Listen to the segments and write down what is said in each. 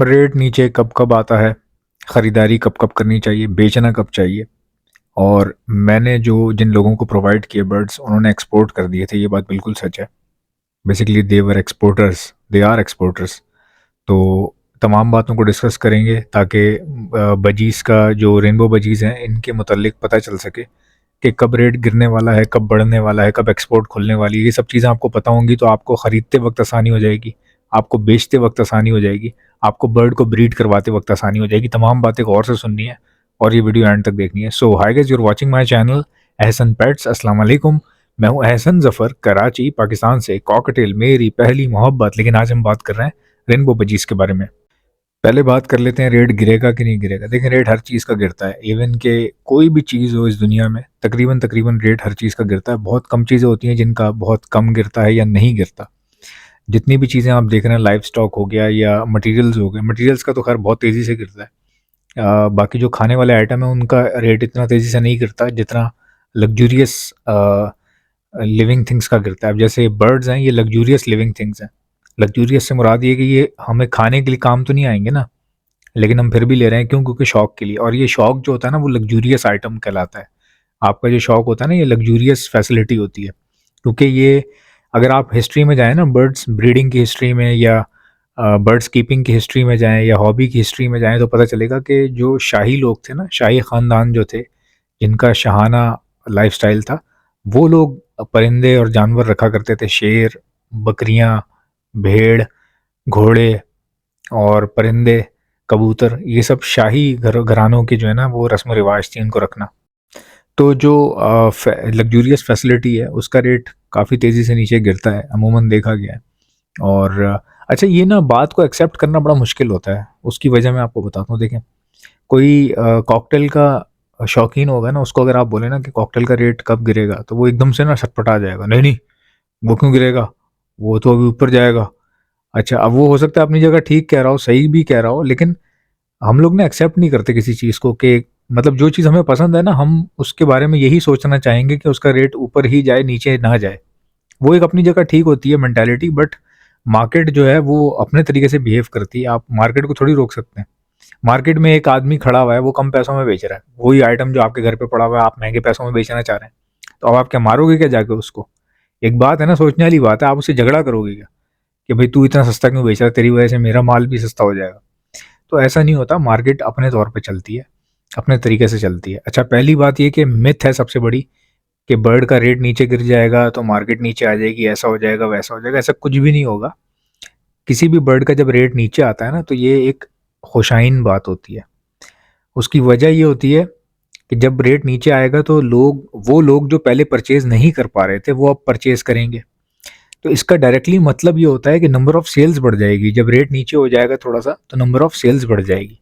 Rate नीचे कब कब आता है, ख़रीदारी कब कब करनी चाहिए, बेचना कब चाहिए। और मैंने जो जिन लोगों को प्रोवाइड किए बर्ड्स, उन्होंने एक्सपोर्ट कर दिए थे, ये बात बिल्कुल सच है। Basically they were exporters, they are exporters. तो तमाम बातों को डिस्कस करेंगे ताकि बजीज़ का जो रेनबो बजीज़ हैं इनके मुतल्लिक पता चल सके कि कब रेट गिरने वाला है, कब बढ़ने वाला है, कब एक्सपोर्ट खुलने वाली है। ये सब चीज़ें आपको पता होंगी तो आपको ख़रीदते वक्त आसानी हो जाएगी, आपको बेचते वक्त आसानी हो जाएगी, आपको बर्ड को ब्रीड करवाते वक्त आसानी हो जाएगी। तमाम बातें गौर से सुननी है और ये वीडियो एंड तक देखनी है। So hi guys, you are watching my channel Ehsan pets. अस्सलाम वालेकुम। मैं हूं एहसन ज़फ़र, कराची पाकिस्तान से। कॉकटेल मेरी पहली मोहब्बत। लेकिन आज हम बात कर रहे हैं रेनबो बजीज़ के बारे में। पहले बात कर लेते हैं रेट गिरेगा कि नहीं गिरेगा। देखिए, रेट हर चीज़ का गिरता है। इवन के कोई भी चीज़ हो इस दुनिया में, तकरीबन तकरीबन रेट हर चीज़ का गिरता है। बहुत कम चीज़ें होती हैं जिनका बहुत कम गिरता है या नहीं गिरता। जितनी भी चीज़ें आप देख रहे हैं, लाइव स्टॉक हो गया या मटेरियल्स हो गए, मटेरियल्स का तो खैर बहुत तेज़ी से गिरता है। बाकी जो खाने वाले आइटम है उनका रेट इतना तेज़ी से नहीं गिरता जितना लग्जूरियस लिविंग थिंग्स का गिरता है। अब जैसे बर्ड्स हैं, ये लग्जूरियस लिविंग थिंग्स हैं। लग्जूरियस से मुराद ये कि ये हमें खाने के लिए काम तो नहीं आएंगे ना, लेकिन हम फिर भी ले रहे हैं। क्यों? क्योंकि शौक के लिए। और ये शौक जो होता है ना, वो लग्जूरियस आइटम कहलाता है। आपका जो शौक होता है ना, ये लग्जूरियस फैसिलिटी होती है। क्योंकि ये, अगर आप हिस्ट्री में जाएँ ना, बर्ड्स ब्रीडिंग की हिस्ट्री में या बर्ड्स कीपिंग की हिस्ट्री में जाएँ या हॉबी की हिस्ट्री में जाएँ, तो पता चलेगा कि जो शाही लोग थे ना, शाही ख़ानदान जो थे, जिनका शाहाना लाइफ़स्टाइल था, वो लोग परिंदे और जानवर रखा करते थे। शेर, बकरियाँ, भेड़, घोड़े और परिंदे, कबूतर, ये सब शाही घरानों की जो है ना, वो रस्म रिवाज थी इनको रखना। तो जो लग्जूरियस फैसिलिटी है उसका रेट काफ़ी तेज़ी से नीचे गिरता है, अमूमन देखा गया है। और अच्छा, ये ना बात को एक्सेप्ट करना बड़ा मुश्किल होता है। उसकी वजह मैं आपको बताता हूँ। देखें, कोई कॉकटेल का शौकीन होगा ना, उसको अगर आप बोले ना कि कॉकटेल का रेट कब गिरेगा, तो वो एकदम से ना छटपटा जाएगा। नहीं नहीं, वो क्यों गिरेगा, वो तो अभी ऊपर जाएगा। अच्छा, अब वो हो सकता है अपनी जगह ठीक कह रहा हो, सही भी कह रहा हो, लेकिन हम लोग ना एक्सेप्ट नहीं करते किसी चीज़ को कि मतलब जो चीज़ हमें पसंद है ना, हम उसके बारे में यही सोचना चाहेंगे कि उसका रेट ऊपर ही जाए, नीचे ना जाए। वो एक अपनी जगह ठीक होती है मेंटालिटी, बट मार्केट जो है वो अपने तरीके से बिहेव करती है। आप मार्केट को थोड़ी रोक सकते हैं। मार्केट में एक आदमी खड़ा हुआ है, वो कम पैसों में बेच रहा है वही आइटम जो आपके घर पे पड़ा हुआ है, आप महंगे पैसों में बेचना चाह रहे हैं। तो अब आप क्या मारोगे क्या जाके उसको? एक बात है ना, सोचने वाली बात है। आप उससे झगड़ा करोगे क्या कि भाई तू इतना सस्ता क्यों बेच रहा है, तेरी वजह से मेरा माल भी सस्ता हो जाएगा? तो ऐसा नहीं होता। मार्केट अपने तौर पे चलती है, अपने तरीके से चलती है। अच्छा, पहली बात ये कि मिथ है सबसे बड़ी कि बर्ड का रेट नीचे गिर जाएगा तो मार्केट नीचे आ जाएगी, ऐसा हो जाएगा, वैसा हो जाएगा। ऐसा कुछ भी नहीं होगा। किसी भी बर्ड का जब रेट नीचे आता है ना, तो ये एक खुशाइन बात होती है। उसकी वजह ये होती है कि जब रेट नीचे आएगा तो वो लोग जो पहले परचेज़ नहीं कर पा रहे थे, वो अब परचेज़ करेंगे। तो इसका डायरेक्टली मतलब ये होता है कि नंबर ऑफ सेल्स बढ़ जाएगी। जब रेट नीचे हो जाएगा थोड़ा-सा, तो नंबर ऑफ सेल्स बढ़ जाएगी।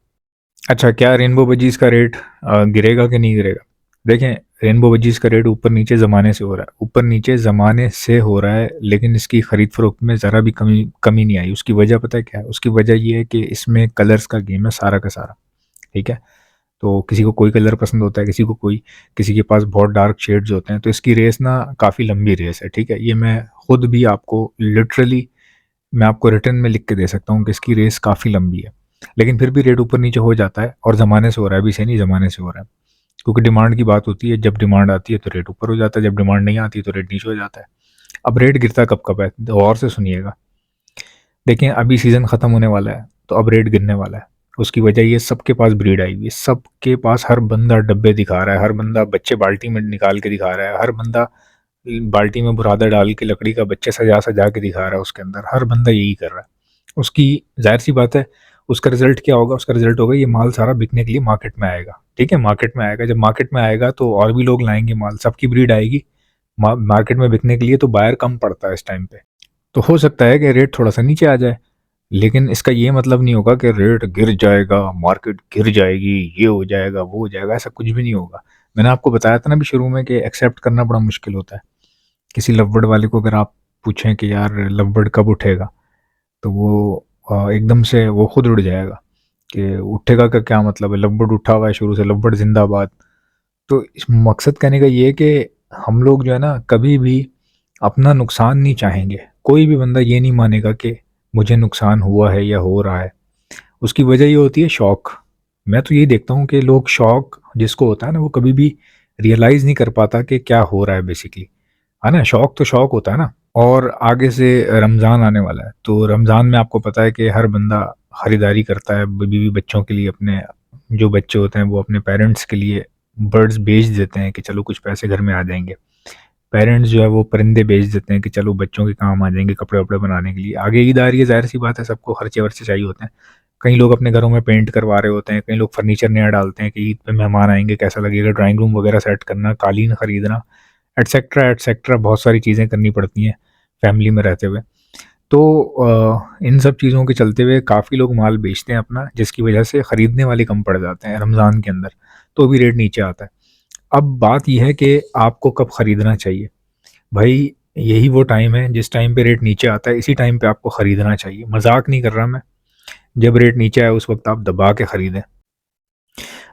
अच्छा, क्या रेनबो बजीज़ का रेट गिरेगा कि नहीं गिरेगा? देखें, रेनबो बजीज़ का रेट ऊपर-नीचे ज़माने से हो रहा है। ऊपर-नीचे ज़माने से हो रहा है, लेकिन इसकी खरीद-फ़रोख्त में ज़रा भी कमी कमी नहीं आई। उसकी वजह पता है क्या है? उसकी वजह ये है कि इसमें कलर्स का गेम है सारा का सारा, ठीक है? तो किसी को कोई कलर पसंद होता है, किसी को कोई, किसी के पास बहुत डार्क शेड्स होते हैं। तो इसकी रेस ना काफ़ी लंबी रेस है, ठीक है? ये मैं खुद भी आपको लिटरली, मैं आपको रिटन में लिख के दे सकता हूँ कि इसकी रेस काफ़ी लंबी है। लेकिन फिर भी रेट ऊपर-नीचे हो जाता है और ज़माने से हो रहा है, अभी से नहीं, ज़माने से हो रहा है। क्योंकि डिमांड की बात होती है, जब डिमांड आती है तो रेट ऊपर हो जाता है, जब डिमांड नहीं आती तो रेट नीचे हो जाता है। अब रेट गिरता कब-कब है, गौर से सुनिएगा। देखें, अभी सीज़न ख़त्म होने वाला है, तो अब रेट गिरने वाला है। उसकी वजह ये, सबके पास ब्रीड आई हुई है, सबके पास हर बंदा डब्बे दिखा रहा है, हर बंदा बच्चे बाल्टी में निकाल के दिखा रहा है, हर बंदा बाल्टी में बुरादा डाल के लकड़ी का बच्चे सजा-सजा के दिखा रहा है उसके अंदर, हर बंदा यही कर रहा है। उसकी ज़ाहिर-सी बात है, उसका रिज़ल्ट क्या होगा? उसका रिज़ल्ट होगा ये माल सारा बिकने के लिए मार्केट में आएगा, ठीक है? मार्केट में आएगा, जब मार्केट में आएगा तो और भी लोग लाएँगे माल, सबकी ब्रीड आएगी मार्केट में बिकने के लिए, तो बायर कम पड़ता है इस टाइम पे। तो हो सकता है कि रेट थोड़ा-सा नीचे आ जाए, लेकिन इसका ये मतलब नहीं होगा कि रेट गिर जाएगा, मार्केट गिर जाएगी, ये हो जाएगा, वो हो जाएगा, ऐसा कुछ भी नहीं होगा। मैंने आपको बताया था ना अभी शुरू में कि एक्सेप्ट करना बड़ा मुश्किल होता है। किसी लव बर्ड वाले को अगर आप पूछें कि यार लव बर्ड कब उठेगा, तो वो एकदम से वो खुद उड़ जाएगा कि उठेगा का क्या मतलब है, लव बर्ड उठा हुआ है शुरू से, लव बर्ड ज़िंदाबाद। तो इस मकसद कहने का ये है कि हम लोग जो है ना, कभी भी अपना नुकसान नहीं चाहेंगे। कोई भी बंदा ये नहीं मानेगा कि मुझे नुकसान हुआ है या हो रहा है। उसकी वजह ये होती है शौक। मैं तो यही देखता हूँ कि लोग शौक जिसको होता है ना, वो कभी भी रियलाइज़ नहीं कर पाता कि क्या हो रहा है बेसिकली, है ना? शौक तो शौक होता है ना। और आगे से रमज़ान आने वाला है, तो रमज़ान में आपको पता है कि हर बंदा खरीदारी करता है बीवी बच्चों के लिए, अपने जो बच्चे होते हैं वो अपने पेरेंट्स के लिए बर्ड्स बेच देते हैं कि चलो कुछ पैसे घर में आ जाएँगे। पेरेंट्स जो है वो परिंदे बेच देते हैं कि चलो बच्चों के काम आ जाएँगे कपड़े-वपड़े बनाने के लिए। आगे ईद आ रही है, ज़ाहिर-सी बात है सबको खर्चे-वर्चे चाहिए होते हैं। कई लोग अपने घरों में पेंट करवा रहे होते हैं, कई लोग फर्नीचर नया डालते हैं कि ईद पे मेहमान आएँगे कैसा लगेगा, ड्राइंग रूम वगैरह सेट करना, कालीन खरीदना, एटसेट्रा, एटसेट्रा बहुत सारी चीज़ें करनी पड़ती हैं फैमिली में रहते हुए। तो इन सब चीज़ों के चलते हुए काफ़ी लोग माल बेचते हैं अपना, जिसकी वजह से खरीदने वाले कम पड़ जाते हैं रमज़ान के अंदर, तो भी रेट नीचे आता है। अब बात ये है कि आपको कब खरीदना चाहिए? भाई यही वो टाइम है जिस टाइम पे रेट नीचे आता है, इसी टाइम पे आपको खरीदना चाहिए। मज़ाक नहीं कर रहा मैं। जब रेट नीचे आए उस वक़्त आप दबा के खरीदें।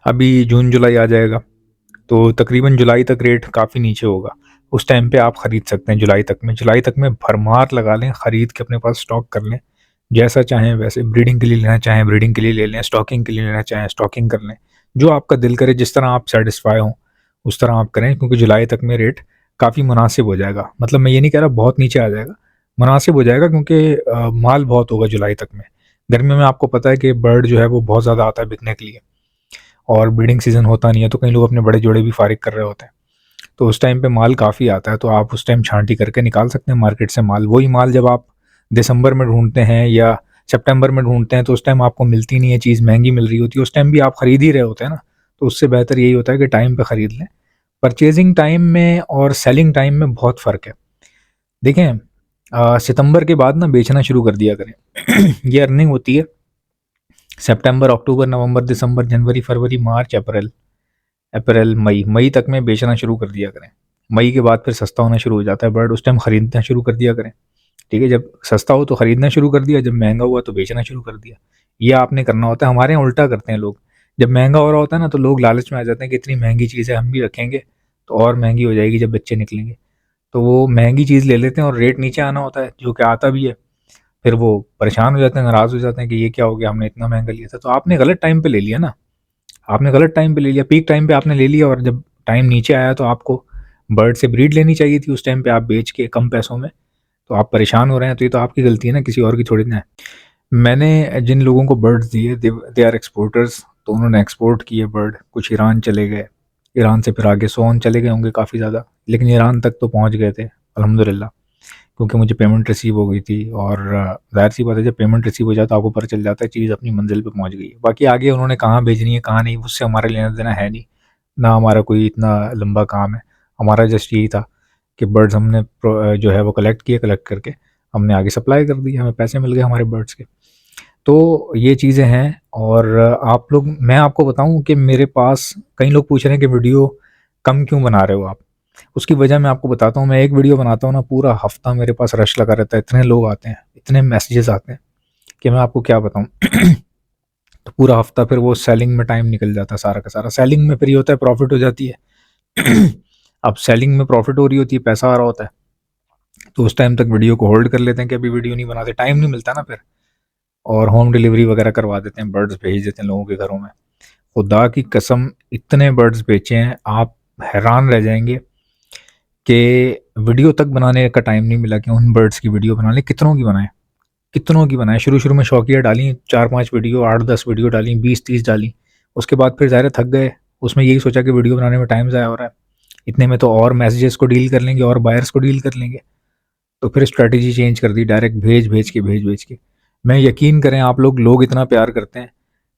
अभी जून-जुलाई आ जाएगा, तो तकरीबन जुलाई तक रेट काफ़ी नीचे होगा। उस टाइम पे आप खरीद सकते हैं जुलाई तक में। जुलाई तक में भरमार लगा लें, खरीद के अपने पास स्टॉक कर लें। जैसा चाहें वैसे, ब्रीडिंग के लिए लेना चाहें ब्रीडिंग के लिए ले लें, स्टॉकिंग के लिए लेना चाहें स्टॉकिंग कर लें। जो आपका दिल करे, जिस तरह आप सैटिस्फाई हों, उस तरह आप करें, क्योंकि जुलाई तक में रेट काफ़ी मुनासिब हो जाएगा। मतलब मैं ये नहीं कह रहा बहुत नीचे आ जाएगा, मुनासिब हो जाएगा, क्योंकि माल बहुत होगा जुलाई तक में। गर्मियों में आपको पता है कि बर्ड जो है वो बहुत ज़्यादा आता है बिकने के लिए, और ब्रीडिंग सीज़न होता नहीं है, तो कई लोग अपने बड़े जोड़े भी फ़ारिग कर रहे होते हैं। तो उस टाइम पे माल काफ़ी आता है, तो आप उस टाइम छांटी करके निकाल सकते हैं मार्केट से माल। वही माल जब आप दिसंबर में ढूँढते हैं या सितंबर में ढूँढते हैं, तो उस टाइम आपको मिलती नहीं है, चीज़ महँगी मिल रही होती है, उस टाइम भी आप खरीद ही रहे होते हैं ना। तो उससे बेहतर यही होता है कि टाइम पे खरीद लें। परचेज़िंग टाइम में और सेलिंग टाइम में बहुत फ़र्क है। देखें, सितंबर के बाद ना बेचना शुरू कर दिया करें। ये अर्निंग होती है सितंबर, अक्टूबर, नवंबर, दिसंबर, जनवरी, फरवरी, मार्च, अप्रैल, मई तक में बेचना शुरू कर दिया करें। मई के बाद फिर सस्ता होना शुरू हो जाता है बर्ड, उस टाइम खरीदना शुरू कर दिया करें। ठीक है, जब सस्ता हो तो खरीदना शुरू कर दिया, जब महंगा हुआ तो बेचना शुरू कर दिया। ये आपने करना होता है। हमारे यहाँ उल्टा करते हैं लोग। जब महंगा हो रहा होता है ना, तो लोग लालच में आ जाते हैं कि इतनी महंगी चीज़ है, हम भी रखेंगे तो और महंगी हो जाएगी जब बच्चे निकलेंगे। तो वो महंगी चीज़ ले लेते हैं और रेट नीचे आना होता है, जो कि आता भी है। फिर वो परेशान हो जाते हैं, नाराज़ हो जाते हैं कि ये क्या हो गया, हमने इतना महंगा लिया था। तो आपने गलत टाइम पे ले लिया ना, आपने गलत टाइम पे ले लिया, पीक टाइम पे आपने ले लिया, और जब टाइम नीचे आया तो आपको बर्ड से ब्रीड लेनी चाहिए थी उस टाइम पे, आप बेच के कम पैसों में। तो आप परेशान हो रहे हैं, तो ये तो आपकी गलती है ना, किसी और की थोड़ी ना है। मैंने जिन लोगों को बर्ड्स दिए, दे आर एक्सपोर्टर्स, तो उन्होंने एक्सपोर्ट किए बर्ड, कुछ ईरान चले गए, ईरान से फिर आगे सोन चले गए होंगे काफ़ी ज़्यादा, लेकिन ईरान तक तो पहुँच गए थे अल्हम्दुलिल्लाह, क्योंकि मुझे पेमेंट रिसीव हो गई थी। और ज़ाहिर-सी बात है, जब पेमेंट रिसीव हो जाए तो आपको पता चल जाता है चीज़ अपनी मंज़िल पे पहुँच गई है। बाकी आगे उन्होंने कहाँ भेजनी है, कहाँ नहीं, उससे हमारा लेना-देना है नहीं, ना हमारा कोई इतना लंबा काम है। हमारा जस्ट यही था कि बर्ड्स हमने जो है वो कलेक्ट किए, कलेक्ट करके हमने आगे सप्लाई कर दी, हमें पैसे मिल गए हमारे बर्ड्स के। तो ये चीज़ें हैं। और आप लोग, मैं आपको बताऊँ कि मेरे पास कई लोग पूछ रहे हैं कि वीडियो कम क्यों बना रहे हो आप? उसकी वजह मैं आपको बताता हूँ। मैं एक वीडियो बनाता हूँ ना, पूरा हफ़्ता मेरे पास रश लगा रहता है, इतने लोग आते हैं, इतने मैसेजेस आते हैं कि मैं आपको क्या बताऊँ। तो पूरा हफ़्ता फिर वो सेलिंग में टाइम निकल जाता है सारा का सारा। सेलिंग में फिर ये होता है, प्रॉफ़िट हो जाती है। अब सेलिंग में प्रॉफ़िट हो रही होती है, पैसा आ रहा होता है, तो उस टाइम तक वीडियो को होल्ड कर लेते हैं कि अभी वीडियो नहीं बनाते, टाइम नहीं मिलता ना फिर। और होम डिलीवरी वगैरह करवा देते हैं, बर्ड्स भेज देते हैं लोगों के घरों में। खुदा की कसम, इतने बर्ड्स बेचे हैं, आप हैरान रह जाएँगे कि वीडियो तक बनाने का टाइम नहीं मिला कि उन बर्ड्स की वीडियो बना लें। कितनों की बनाएँ, कितनों की बनाएँ। शुरू-शुरू में शौकिया डाली 4-5 वीडियो, 8-10 वीडियो डाली, 20-30 डाली। उसके बाद फिर ज़ाहिर है थक गए। उसमें यही सोचा कि वीडियो बनाने में टाइम ज़ाया हो रहा है। इतने में तो और मैसेजेस को डील कर लेंगे और बायर्स को डील कर लेंगे। तो फिर स्ट्रैटेजी चेंज कर दी, डायरेक्ट भेज-भेज के। मैं, यकीन करें आप लोग इतना प्यार करते हैं।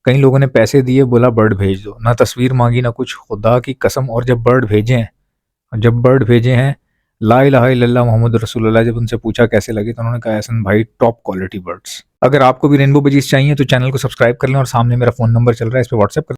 कई लोगों ने पैसे दिए, बोला बर्ड भेज दो, ना तस्वीर माँगी ना कुछ, खुदा की कसम। और जब बर्ड भेजे हैं, ला इलाहा इल्लल्लाह मोहम्मद रसूलुल्लाह, जब उनसे पूछा कैसे लगे, तो उन्होंने कहा एहसन भाई टॉप क्वालिटी बर्ड्स। अगर आपको भी रेनबो बजीज चाहिए तो चैनल को सब्सक्राइब कर लें, और सामने मेरा फ़ोन नंबर चल रहा है, इस पे व्हाट्सएप कर